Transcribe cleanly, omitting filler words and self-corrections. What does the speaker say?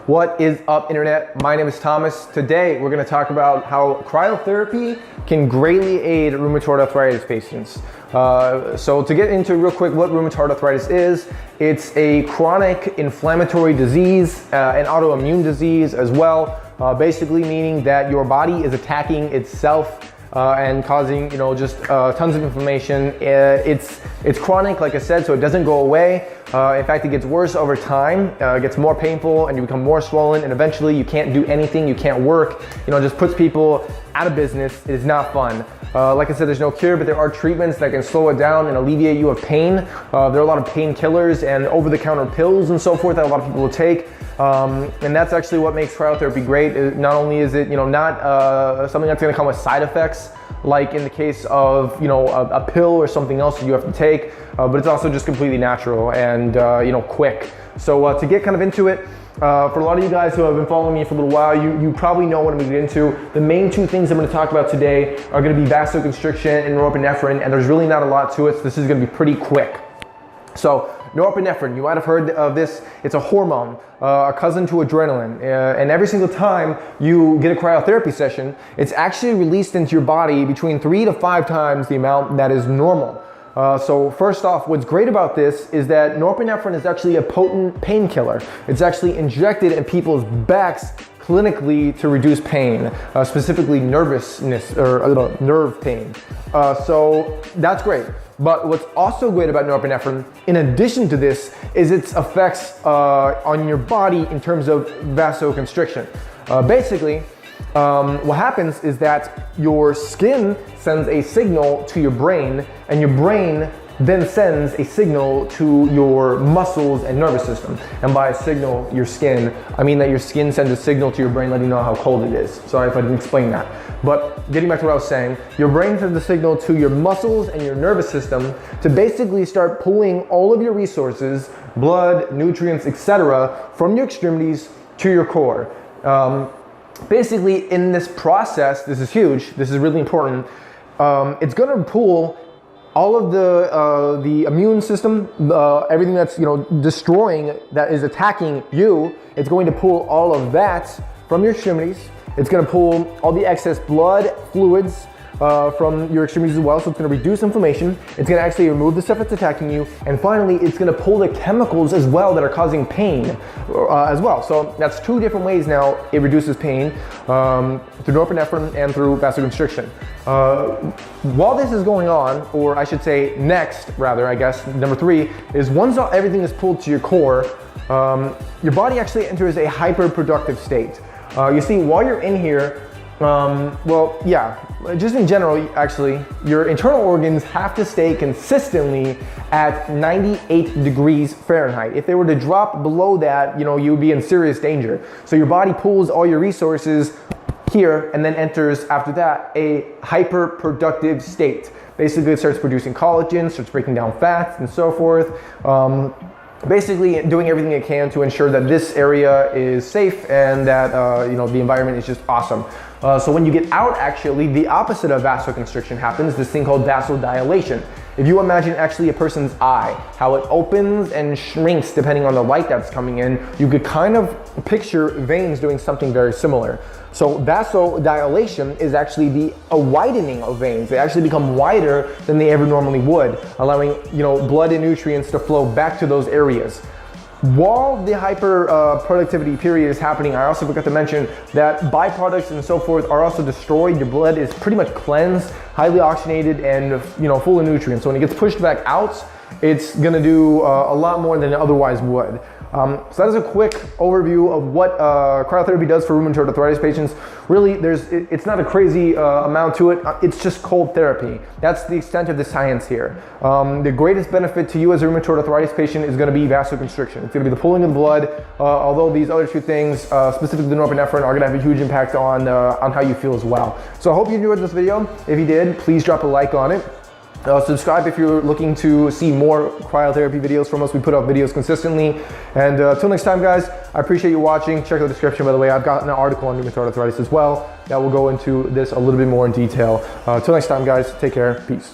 What is up, internet? My name is Thomas. Today we're going to talk about how cryotherapy can greatly aid rheumatoid arthritis patients. So to get into real quick what rheumatoid arthritis is, it's a chronic inflammatory disease, an autoimmune disease as well, basically meaning that your body is attacking itself and causing, just tons of inflammation. It's chronic, like I said, so it doesn't go away. In fact, it gets worse over time, gets more painful, and you become more swollen, and eventually you can't do anything, you can't work, just puts people out of business. It is not fun. Like I said, there's no cure, but there are treatments that can slow it down and alleviate you of pain. There are a lot of painkillers and over-the-counter pills and so forth that a lot of people will take. And that's actually what makes cryotherapy great. Not only is it, not something that's going to come with side effects, like in the case of, a pill or something else that you have to take, but it's also just completely natural and, quick. So to get kind of into it, for a lot of you guys who have been following me for a little while, you probably know what I'm going to get into. The main two things I'm going to talk about today are going to be vasoconstriction and norepinephrine, and there's really not a lot to it, so this is going to be pretty quick. So norepinephrine, you might have heard of this. It's a hormone, a cousin to adrenaline, and every single time you get a cryotherapy session, it's actually released into your body between 3 to 5 times the amount that is normal. So first off, what's great about this is that norepinephrine is actually a potent painkiller. It's actually injected in people's backs clinically to reduce pain, specifically nervousness or nerve pain. So that's great. But what's also great about norepinephrine, in addition to this, is its effects on your body in terms of vasoconstriction. Basically, what happens is that your skin sends a signal to your brain, and your brain then sends a signal to your muscles and nervous system. And by signal, your skin, I mean that your skin sends a signal to your brain letting you know how cold it is. Sorry if I didn't explain that. But getting back to what I was saying, your brain sends a signal to your muscles and your nervous system to basically start pulling all of your resources, blood, nutrients, etc., from your extremities to your core. Basically, in this process, this is huge, this is really important, it's gonna pull all of the immune system, everything that's destroying, that is attacking you, it's going to pull all of that from your extremities. It's going to pull all the excess blood, fluids from your extremities as well, so it's going to reduce inflammation. It's going to actually remove the stuff that's attacking you, and finally, it's going to pull the chemicals as well that are causing pain as well. So that's 2 different ways now it reduces pain, through norepinephrine and through vasoconstriction. While this is going on, or I should say next, rather, I guess, number 3, is once everything is pulled to your core, your body actually enters a hyperproductive state. You see, while you're in here, just in general, actually, your internal organs have to stay consistently at 98 degrees Fahrenheit. If they were to drop below that, you'd be in serious danger. So your body pulls all your resources here and then enters, after that, a hyperproductive state. Basically, it starts producing collagen, starts breaking down fats and so forth. Basically doing everything it can to ensure that this area is safe and that the environment is just awesome. So when you get out, actually, the opposite of vasoconstriction happens, this thing called vasodilation. If you imagine actually a person's eye, how it opens and shrinks depending on the light that's coming in, you could kind of picture veins doing something very similar. So vasodilation is actually a widening of veins. They actually become wider than they ever normally would, allowing blood and nutrients to flow back to those areas. While the hyperproductivity period is happening, I also forgot to mention that byproducts and so forth are also destroyed. Your blood is pretty much cleansed, highly oxygenated, and full of nutrients. So when it gets pushed back out, it's gonna do a lot more than it otherwise would. So that is a quick overview of what cryotherapy does for rheumatoid arthritis patients. Really, it's not a crazy amount to it. It's just cold therapy. That's the extent of the science here. The greatest benefit to you as a rheumatoid arthritis patient is going to be vasoconstriction. It's going to be the pulling of the blood, although these other 2 things, specifically the norepinephrine, are going to have a huge impact on how you feel as well. So I hope you enjoyed this video. If you did, please drop a like on it. Subscribe if you're looking to see more cryotherapy videos from us. We put out videos consistently. And until next time, guys, I appreciate you watching. Check the description, by the way. I've got an article on rheumatoid arthritis as well that will go into this a little bit more in detail. Until next time, guys, take care. Peace.